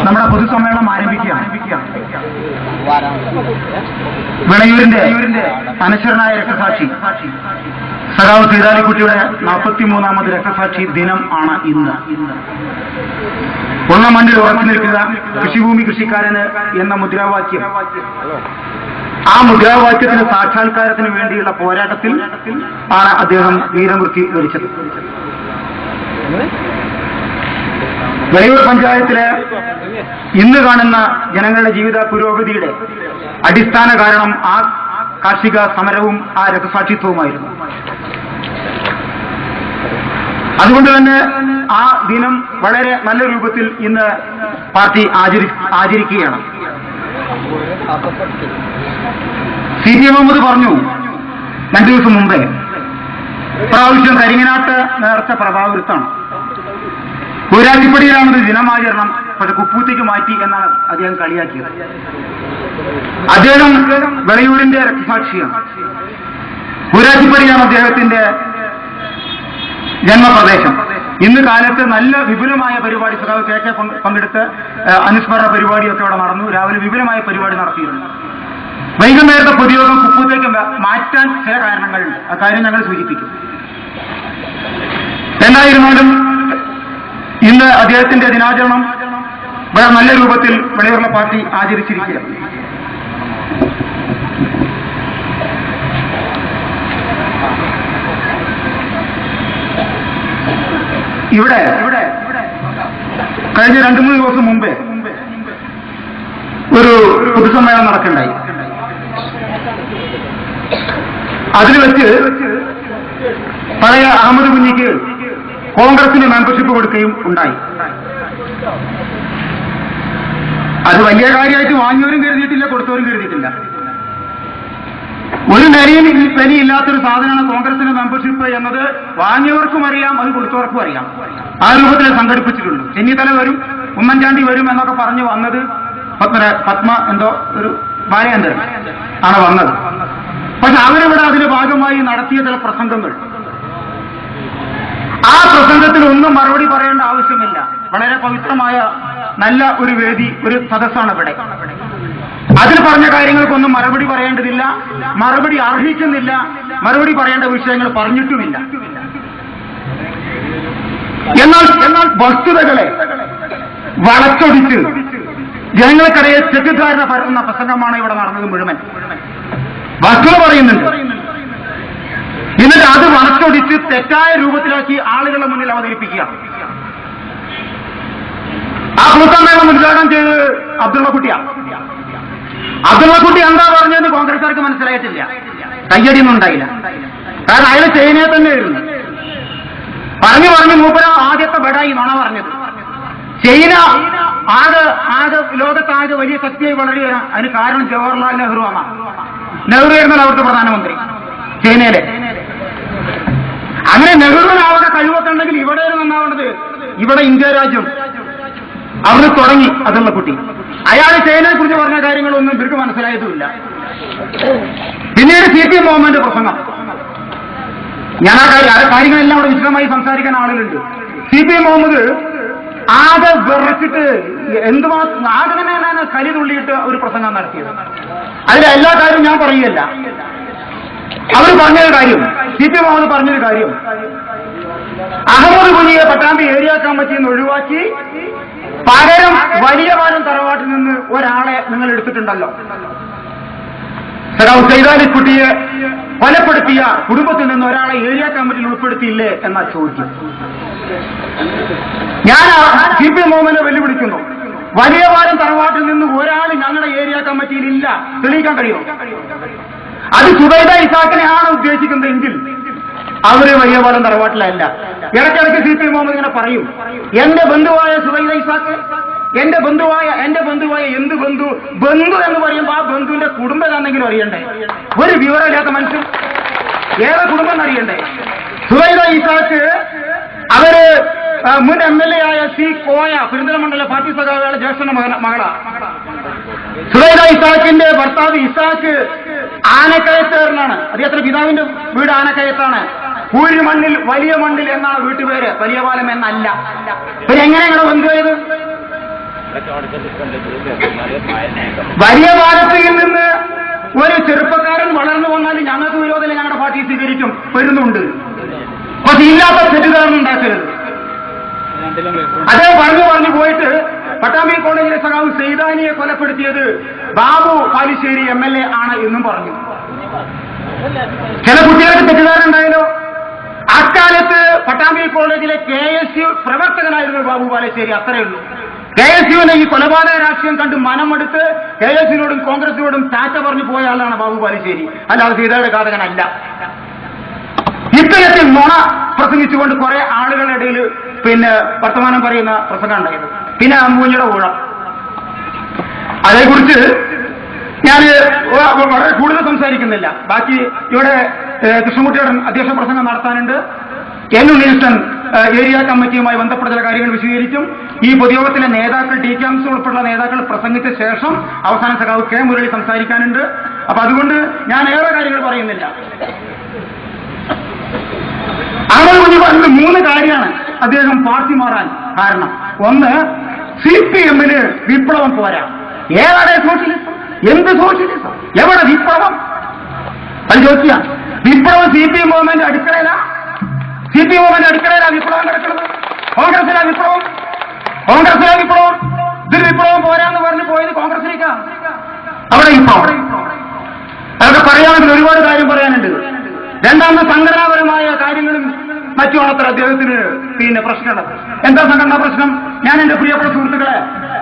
നമ്മുടെ പൊതുസമ്മേളനം ആരംഭിക്കുകയാണ്. വിളയൂരിന്റെ അനശ്വരനായ രക്തസാക്ഷി സഖാവ് സീതാലിക്കുട്ടിയുടെ 43ാമത് രക്തസാക്ഷി ദിനം ആണ് ഇന്ന്. ഉള്ള മണ്ണിൽ ഉറച്ചു നിൽക്കുക, കൃഷിഭൂമി കൃഷിക്കാരന് എന്ന മുദ്രാവാക്യം, ആ മുദ്രാവാക്യത്തിന്റെ സാക്ഷാത്കാരത്തിന് വേണ്ടിയുള്ള പോരാട്ടത്തിൽ ആണ് അദ്ദേഹം വീരമൃത്യു വരിച്ചത്. വിളയൂർ പഞ്ചായത്തിലെ ഇന്ന് കാണുന്ന ജനങ്ങളുടെ ജീവിത പുരോഗതിയുടെ അടിസ്ഥാന കാരണം ആ കാർഷിക സമരവും ആ രക്തസാക്ഷിത്വവുമായിരുന്നു. അതുകൊണ്ട് തന്നെ ആ ദിനം വളരെ നല്ല രൂപത്തിൽ ഇന്ന് പാർട്ടി ആചരിക്കുകയാണ്. CP മുഹമ്മദ് പറഞ്ഞു 2 ദിവസം മുമ്പേ, പ്രാവശ്യം കരിങ്ങനാട്ട് നേർച്ച പ്രഭാവൃത്താണ്, കൂരാറ്റിപ്പടിയിലാണത് ദിനമാചരണം, പക്ഷെ കുപ്പൂത്തിക്ക് മാറ്റി എന്നാണ് അദ്ദേഹം കളിയാക്കിയത്. അദ്ദേഹം വിളയൂരിന്റെ രക്തസാക്ഷിയാണ്. കൂരാറ്റിപ്പടിയാണ് അദ്ദേഹത്തിന്റെ ജന്മപ്രദേശം. ഇന്ന് കാലത്ത് നല്ല വിപുലമായ പരിപാടി സഖാവ് KK പങ്കെടുത്ത് അനുസ്മരണ പരിപാടിയൊക്കെ അവിടെ നടന്നു. രാവിലെ വിപുലമായ പരിപാടി നടത്തിയിരുന്നു. വൈകുന്നേരത്തെ പൊതുയോഗം കുപ്പൂത്തേക്ക് മാറ്റാൻ ചില കാരണങ്ങളുണ്ട്. ആ കാര്യം ഞങ്ങൾ സൂചിപ്പിക്കും. എന്തായിരുന്നാലും ഇന്ന് അദ്ദേഹത്തിന്റെ ദിനാചരണം വളരെ നല്ല രൂപത്തിൽ വിളയൂരിലെ പാർട്ടി ആചരിച്ചിരിക്കുകയാണ്. ഇവിടെ കഴിഞ്ഞ 2-3 ദിവസം മുമ്പേ ഒരു പൊതുസമ്മേളനം നടക്കണ്ടായി. അതിൽ വെച്ച് പഴയ അഹമ്മദ് കുഞ്ഞിക്ക് കോൺഗ്രസിന് മെമ്പർഷിപ്പ് കൊടുക്കുകയും ഉണ്ടായി. അത് വലിയ കാര്യമായിട്ട് വാങ്ങിയവരും കരുതിയിട്ടില്ല, കൊടുത്തവരും കരുതിയിട്ടില്ല. ഒരു നിലയില്ലാത്തൊരു സാധനമാണ് കോൺഗ്രസിന്റെ മെമ്പർഷിപ്പ് എന്നത് വാങ്ങിയവർക്കും അറിയാം, അത് കൊടുത്തവർക്കും അറിയാം. ആ രൂപത്തിൽ സംഘടിപ്പിച്ചിട്ടുണ്ട്. ചെന്നിത്തല വരും, ഉമ്മൻചാണ്ടി വരും എന്നൊക്കെ പറഞ്ഞു വന്നത് പത്മ എന്തോ ഒരു ബാലചന്ദ്രൻ ആണ് വന്നത്. പക്ഷെ അവരിവിടെ അതിന്റെ ഭാഗമായി നടത്തിയ ചില പ്രസംഗങ്ങൾ, ആ പ്രസംഗത്തിൽ ഒന്നും മറുപടി പറയേണ്ട ആവശ്യമില്ല. വളരെ പവിത്രമായ നല്ല ഒരു വേദി, ഒരു സദസ്സാണ് ഇവിടെ. അതിൽ പറഞ്ഞ കാര്യങ്ങൾക്കൊന്നും മറുപടി പറയേണ്ടതില്ല, മറുപടി അർഹിക്കുന്നില്ല, മറുപടി പറയേണ്ട വിഷയങ്ങൾ പറഞ്ഞിട്ടുമില്ല. എന്നാൽ വസ്തുതകളെ വളച്ചൊടിച്ച് ജനങ്ങൾക്കിടയിൽ തെറ്റിദ്ധാരണ പരത്തുന്ന പ്രസംഗമാണ് ഇവിടെ നടന്നത് മുഴുവൻ. വസ്തുത പറയുന്നുണ്ട്, എന്നിട്ട് അത് വളച്ചൊടിച്ച് തെറ്റായ രൂപത്തിലാക്കി ആളുകളുടെ മുന്നിൽ അവതരിപ്പിക്കുക. ആ പൊതുസമ്മേളനം ഉദ്ഘാടനം ചെയ്ത് അബ്ദുള്ളക്കുട്ടിയാണ്. അബ്ദുള്ളക്കുട്ടി എന്താ പറഞ്ഞതെന്ന് കോൺഗ്രസ്സുകാർക്ക് മനസ്സിലായിട്ടില്ല, കയ്യടിയൊന്നും ഉണ്ടായില്ല. കാരണം അയാൾ ചൈനയെ തന്നെയായിരുന്നു. പറഞ്ഞു മൂപ്പര ആദ്യത്തെ ബെഡായി നുണ പറഞ്ഞത്. ചൈന ആകെ ലോകത്താകെ വലിയ ശക്തിയായി വളരുകയാണ്. അതിന് കാരണം ജവഹർലാൽ നെഹ്റു ആണ്. നെഹ്റു ആയിരുന്നല്ലോ അവിടുത്തെ പ്രധാനമന്ത്രി ചൈനയിലെ. അങ്ങനെ നെഹ്റുവിന് അവിടെ കഴിവൊക്കെ ഉണ്ടെങ്കിൽ ഇവിടെ നന്നാവേണ്ടത് ഇവിടെ ഇന്ത്യ രാജ്യം. അവിടെ തുടങ്ങി അതുള്ള കുട്ടി. അയാൾ ചൈനയെ കുറിച്ച് പറഞ്ഞ കാര്യങ്ങളൊന്നും ഇവർക്ക് മനസ്സിലായതുമില്ല. പിന്നീട് CP മുഹമ്മദിന്റെ പ്രസംഗം, ഞാൻ ആ കാര്യങ്ങളെല്ലാം അവിടെ വിശദമായി സംസാരിക്കാൻ ആളുകളുണ്ട്. CP മുഹമ്മദ് ആകെ വിറച്ചിട്ട് എന്തുമാത്രം ആകെ തന്നെ കലി തുള്ളിയിട്ട് ഒരു പ്രസംഗം നടത്തിയത്. അതിലെ എല്ലാ കാര്യവും ഞാൻ പറയുകയല്ല. അവർ പറഞ്ഞൊരു കാര്യം, CP മുഹമ്മദ് പറഞ്ഞൊരു കാര്യം, അഹമ്മദ് കുഞ്ഞിയെ പട്ടാമ്പി ഏരിയ കമ്മിറ്റിയിൽ നിന്ന് ഒഴിവാക്കി പകരം വലിയ പാലം തറവാട്ടിൽ നിന്ന് ഒരാളെ നിങ്ങൾ എടുത്തിട്ടുണ്ടല്ലോ. സഖാവ് സൈതാലിക്കുട്ടിയെ കൊലപ്പെടുത്തിയ കുടുംബത്തിൽ നിന്ന് ഒരാളെ ഏരിയ കമ്മിറ്റിയിൽ ഉൾപ്പെടുത്തിയില്ലേ എന്നാ ചോദിക്കും. ഞാൻ CP മുഹമ്മദിനെ വെല്ലുവിളിക്കുന്നു. വലിയ പാലം തറവാട്ടിൽ നിന്ന് ഒരാൾ ഞങ്ങളുടെ ഏരിയ കമ്മിറ്റിയിൽ ഇല്ല, തെളിയിക്കാൻ കഴിയുമോ? അത് സുബൈദ ഇസാഖിനെയാണ് ഉദ്ദേശിക്കുന്നതെങ്കിൽ അവര് വലിയ പാലം തറവാട്ടിലല്ല. ഇടയ്ക്കിടയ്ക്ക് CP മുഹമ്മദ് ഇങ്ങനെ പറയും, എന്റെ ബന്ധുവായ സുബൈദ ഇസാഖ്, എന്റെ ബന്ധുവായ എന്ത് ബന്ധു എന്ന് പറയുമ്പോ ആ ബന്ധുവിന്റെ കുടുംബം എന്നെങ്കിലും അറിയണ്ടേ? ഒരു വിവരമില്ലാത്ത മനുഷ്യൻ ഏറെ കുടുംബം അറിയണ്ടേ? സുബൈദ ഇസാഖ് അവര് മുൻ MLA ആയ കോയ പെരിന്തൽമണ്ണ പാർട്ടി സഖാവുകളുടെ ജ്യേഷ്ഠന്റെ മകളാ. സുബൈദ ഇസാഖിന്റെ ഭർത്താവ് ഇസാഖ് ആനക്കയത്തേറിനാണ്. അദ്ദേഹത്തിന്റെ പിതാവിന്റെ വീട് ആനക്കയത്താണ്. പൂരിമണ്ണിൽ വലിയ മണ്ണിൽ എന്നാണ് വീട്ടുപേര്, വലിയ പാലം എന്നല്ല. പിന്നെ എങ്ങനെയാണ് ബന്ധുവായത്? വലിയ പാലത്തിൽ നിന്ന് ഒരു ചെറുപ്പക്കാരൻ വളർന്നു വന്നാൽ ഞങ്ങൾക്ക് വിരോധം ഞങ്ങളുടെ പാർട്ടി സ്വീകരിക്കും, വരുന്നുണ്ട്. പക്ഷെ ഇല്ലാത്ത തെറ്റിദ്ധാരണ ഉണ്ടാക്കരുത്. അദ്ദേഹം പറഞ്ഞു പോയിട്ട് പട്ടാമ്പി കോളേജിലെ സഖാവ് സെയ്താനിയെ കൊലപ്പെടുത്തിയത് ബാബു പാലിശ്ശേരി MLA ആണ് എന്നും പറഞ്ഞു. ചില കുട്ടികൾക്ക് തെറ്റിദ്ധാരണ ഉണ്ടായല്ലോ. അക്കാലത്ത് പട്ടാമ്പി കോളേജിലെ KSU പ്രവർത്തകനായിരുന്നു ബാബു പാലിശ്ശേരി, അത്രയേ ഉള്ളൂ. KSUവിനെ ഈ കൊലപാതക രാഷ്ട്രീയം കണ്ട് മനമെടുത്ത് KSUവിനോടും കോൺഗ്രസിനോടും ടാറ്റ പറഞ്ഞു പോയ ആളാണ് ബാബു പാലിശ്ശേരി, അല്ലാതെ സീതയുടെ ഘാതകനല്ല. ഇത്തരത്തിൽ നുണ പ്രസംഗിച്ചുകൊണ്ട് കുറെ ആളുകളുടെ ഇടയിൽ വർത്തമാനം പറയുന്ന പ്രസംഗം ഉണ്ടായത്. പിന്നെ അമ്മൂഞ്ഞിയുടെ ഊഴം, അതേക്കുറിച്ച് ഞാൻ വളരെ കൂടുതൽ സംസാരിക്കുന്നില്ല. ബാക്കി ഇവിടെ കൃഷ്ണൻകുട്ടിയുടെ അധ്യക്ഷ പ്രസംഗം നടത്താനുണ്ട്. ഉണ്ണികൃഷ്ണൻ ഏരിയ കമ്മിറ്റിയുമായി ബന്ധപ്പെട്ട ചില കാര്യങ്ങൾ വിശദീകരിക്കും. ഈ പൊതുയോഗത്തിലെ നേതാക്കൾ DKMC ഉൾപ്പെടെയുള്ള നേതാക്കൾ പ്രസംഗിച്ച ശേഷം അവസാന സഖാവ് K മുരളി സംസാരിക്കാനുണ്ട്. അപ്പൊ അതുകൊണ്ട് ഞാൻ ഏറെ കാര്യങ്ങൾ പറയുന്നില്ല. അഹമ്മദ് കുഞ്ഞി പറഞ്ഞത് 3 കാര്യമാണ് അദ്ദേഹം പാർട്ടി മാറാൻ കാരണം. ഒന്ന്, CPM-ന് വിപ്ലവം പോരാ. ഏതാണ് സോഷ്യലിസം? എന്ത് സോഷ്യലിസം? എവിടെ വിപ്ലവം? അത് ചോദിക്കുക. വിപ്ലവം CPM മൂവ്മെന്റ് അടുക്കളയിലാ? CPM മൂവ്മെന്റ് അടുക്കളയിലാ വിപ്ലവം കിടക്കുന്നത്? കോൺഗ്രസിലാ വിപ്ലവം? ഇതിൽ വിപ്ലവം പോരാന്ന് പറഞ്ഞ് പോയത് കോൺഗ്രസിലേക്കാ. അവിടെ വിപ്ലവം അതൊക്കെ പറയാമെങ്കിൽ ഒരുപാട് കാര്യം പറയാനുണ്ട്. രണ്ടാമത് സംഘടനാപരമായ കാര്യങ്ങളും മറ്റുമാണത്ര അദ്ദേഹത്തിന് പ്രശ്നമുള്ളത്. എന്താ സംഘടനാ പ്രശ്നം? ഞാൻ എന്റെ പ്രിയപ്പെട്ട സുഹൃത്തുക്കളെ,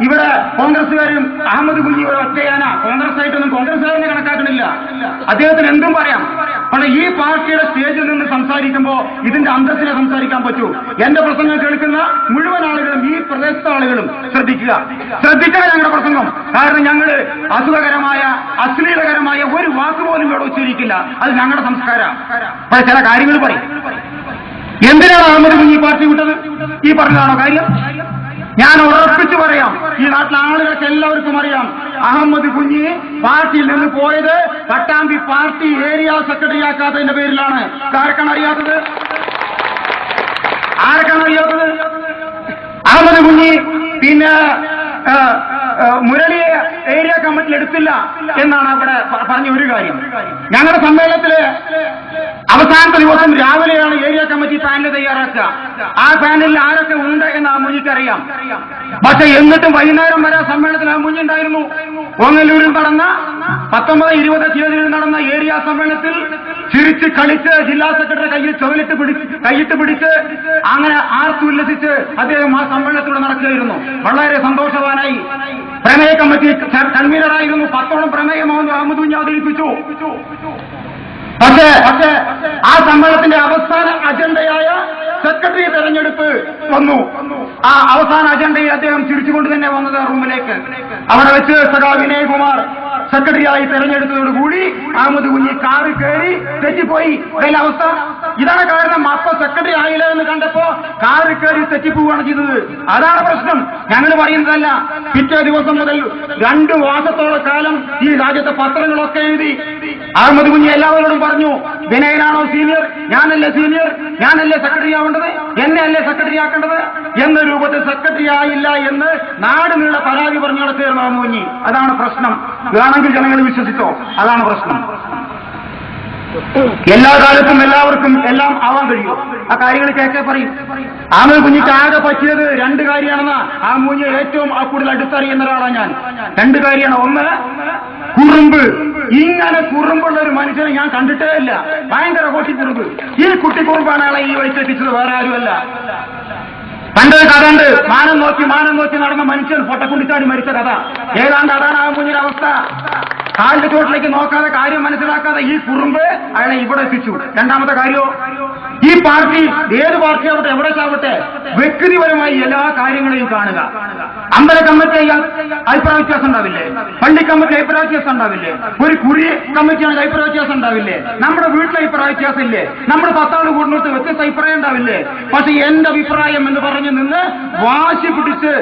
ഇവിടെ കോൺഗ്രസുകാരും അഹമ്മദ് കുഞ്ഞി ഒരു ഒറ്റയാന, കോൺഗ്രസ്സായിട്ടൊന്നും കോൺഗ്രസുകാരനെ കണക്കാക്കണില്ല. അദ്ദേഹത്തിന് എന്തും പറയാം. പക്ഷേ ഈ പാർട്ടിയുടെ സ്റ്റേജിൽ നിന്ന് സംസാരിക്കുമ്പോൾ ഇതിന്റെ അന്തസ്സിനെ സംസാരിക്കാൻ പറ്റൂ. എന്റെ പ്രസംഗം കേൾക്കുന്ന മുഴുവൻ ആളുകളും, ഈ പ്രദേശത്തെ ആളുകളും ശ്രദ്ധിക്കണം ഞങ്ങളുടെ പ്രസംഗം. കാരണം ഞങ്ങൾ അസുഖകരമായ അശ്ലീലകരമായ ഒരു വാക്കുപോലും ഇവിടെ ഉച്ചരിക്കില്ല. അത് ഞങ്ങളുടെ സംസ്കാരം. പക്ഷേ ചില കാര്യങ്ങൾ പറയും. എന്തിനാണ് അഹമ്മദ് കുഞ്ഞി പാർട്ടി വിട്ടത്? ഈ പറഞ്ഞതാണോ കാര്യം? ഞാൻ ഉറപ്പിച്ചു പറയാം, ഈ നാട്ടിലെ ആളുകൾക്ക് എല്ലാവർക്കും അറിയാം, അഹമ്മദ് കുഞ്ഞി പാർട്ടിയിൽ നിന്ന് പോയത് പട്ടാമ്പി പാർട്ടി ഏരിയ സെക്രട്ടറി ആക്കാത്തതിന്റെ പേരിലാണ്. ആർക്കാണ് അറിയാത്തത്? അഹമ്മദ് കുഞ്ഞി മുരളിയെ ഏരിയ കമ്മിറ്റിയിൽ എടുത്തില്ല എന്നാണ് അവിടെ പറഞ്ഞ ഒരു കാര്യം. ഞങ്ങളുടെ സമ്മേളനത്തില് അവസാനത്തെ ദിവസം രാവിലെയാണ് ഏരിയ കമ്മിറ്റി പാനൽ തയ്യാറാക്കുക. ആ പാനലിൽ ആരൊക്കെ ഉണ്ട് എന്ന് ആ മുന്നിക്കറിയാം. പക്ഷെ എന്നിട്ടും വൈകുന്നേരം വരെ സമ്മേളനത്തിൽ ആ മുന്നിണ്ടായിരുന്നു. ഓങ്ങല്ലൂരിൽ നടന്ന 19-20 തീയതിയിൽ നടന്ന ഏരിയ സമ്മേളനത്തിൽ ചിരിച്ച് കളിച്ച് ജില്ലാ സെക്രട്ടറി കൈയിട്ട് പിടിച്ച് അങ്ങനെ ആർത്തുല്ലസിച്ച് അദ്ദേഹം ആ സമ്മേളനത്തിലൂടെ നടക്കുകയായിരുന്നു. വളരെ സന്തോഷവാനായി. പ്രമേയ കമ്മിറ്റി കൺവീനറായിരുന്നു. 10ഓളം പ്രമേയം അഹമ്മദ് കുഞ്ഞി അവതരിപ്പിച്ചു. പക്ഷേ ആ സമ്മേളനത്തിന്റെ അവസാന അജണ്ടയായ സെക്രട്ടറി തെരഞ്ഞെടുപ്പ് വന്നു. ആ അവസാന അജണ്ടയിൽ അദ്ദേഹം ചിരിച്ചുകൊണ്ട് തന്നെ വന്നത് റൂമിലേക്ക്. അവിടെ വെച്ച് സഖാവ് വിനയകുമാർ സെക്രട്ടറിയായി തെരഞ്ഞെടുത്തതോടുകൂടി അഹമ്മദ് കുഞ്ഞി കാറ് കയറി തെറ്റിപ്പോയി. അതിലെ അവസ്ഥ ഇതാണ്. കാരണം അപ്പൊ സെക്രട്ടറി ആയില്ല എന്ന് കണ്ടപ്പോ കാറ് കയറി തെറ്റിപ്പോവുകയാണ് ചെയ്തത്. അതാണ് പ്രശ്നം. ഞങ്ങൾ പറയുന്നതല്ല. പിറ്റേ ദിവസം മുതൽ 2 മാസത്തോളം കാലം ഈ രാജ്യത്തെ പത്രങ്ങളൊക്കെ എഴുതി അഹമ്മദ് കുഞ്ഞി എല്ലാവരോടും പറഞ്ഞു, വിനയനാണോ സീനിയർ? ഞാനല്ലേ സീനിയർ? ഞാനല്ലേ സെക്രട്ടറി ആവേണ്ടത്? എന്നെ അല്ലേ സെക്രട്ടറി ആക്കേണ്ടത് എന്ന രൂപത്തിൽ സെക്രട്ടറി ആയില്ല എന്ന് നാട് നീളെ പരാതി പറഞ്ഞു നടക്കുകയായിരുന്നു അഹമ്മദ് കുഞ്ഞി. അതാണ് പ്രശ്നം. വേണമെങ്കിൽ ജനങ്ങൾ വിശ്വസിച്ചോ, അതാണ് പ്രശ്നം. എല്ലാ കാലത്തും എല്ലാവർക്കും എല്ലാം ആവാൻ കഴിയും. ആ കാര്യങ്ങൾ കേൾക്കെ പറയും. അഹമ്മദ് കുഞ്ഞിക്ക് ആകെ പറ്റിയത് 2 കാര്യമാണെന്ന് ആ കുഞ്ഞ് ഏറ്റവും കൂടുതൽ അടുത്തറിയുന്ന ഒരാളാണ് ഞാൻ. 2 കാര്യമാണ്. ഒന്ന്, കുറുമ്പ്. ഇങ്ങനെ കുറുമ്പുള്ള ഒരു മനുഷ്യനെ ഞാൻ കണ്ടിട്ടേ ഇല്ല. ഭയങ്കര കോട്ടിക്കുറുമ്പ്. ഈ കുട്ടിക്കുറുമ്പാണ് അയാളെ ഈ വഴിക്കെത്തിച്ചത്, വേറെ ആരുമല്ല. പണ്ടൊരു കഥ ഉണ്ട്. മാനം നോക്കി നടന്ന മനുഷ്യൻ പൊട്ടക്കുണ്ടിച്ചാടി മരിച്ച കഥ. ഏതാണ്ട് അതാണ് ആ കുഞ്ഞിന്റെ അവസ്ഥ. കാലിന്റെ ചോട്ടിലേക്ക് നോക്കാതെ കാര്യം മനസ്സിലാക്കാതെ ഈ കുറുമ്പ് അയാളെ ഇവിടെ എത്തിച്ചു. രണ്ടാമത്തെ കാര്യമോ, ഈ പാർട്ടി ഏത് പാർട്ടി ആവട്ടെ എവിടെ ചാവട്ടെ വ്യക്തിപരമായി എല്ലാ കാര്യങ്ങളെയും കാണുക. അമ്പല കമ്മിറ്റി അഭിപ്രായ വ്യത്യാസം ഉണ്ടാവില്ലേ? പള്ളി കമ്മിറ്റി അഭിപ്രായ വ്യത്യാസം ഉണ്ടാവില്ലേ? ഒരു കുറി കമ്മിറ്റിയാണ് അഭിപ്രായ വ്യത്യാസം ഉണ്ടാവില്ലേ? നമ്മുടെ വീട്ടിലെ അഭിപ്രായ വ്യത്യാസം ഇല്ലേ? നമ്മുടെ 10 ആൾ കൂടുന്നിടത്ത് വ്യത്യസ്ത അഭിപ്രായം ഉണ്ടാവില്ലേ? പക്ഷെ എന്റെ അഭിപ്രായം എന്ന് പറഞ്ഞു നിന്ന് വാശി പിടിച്ച്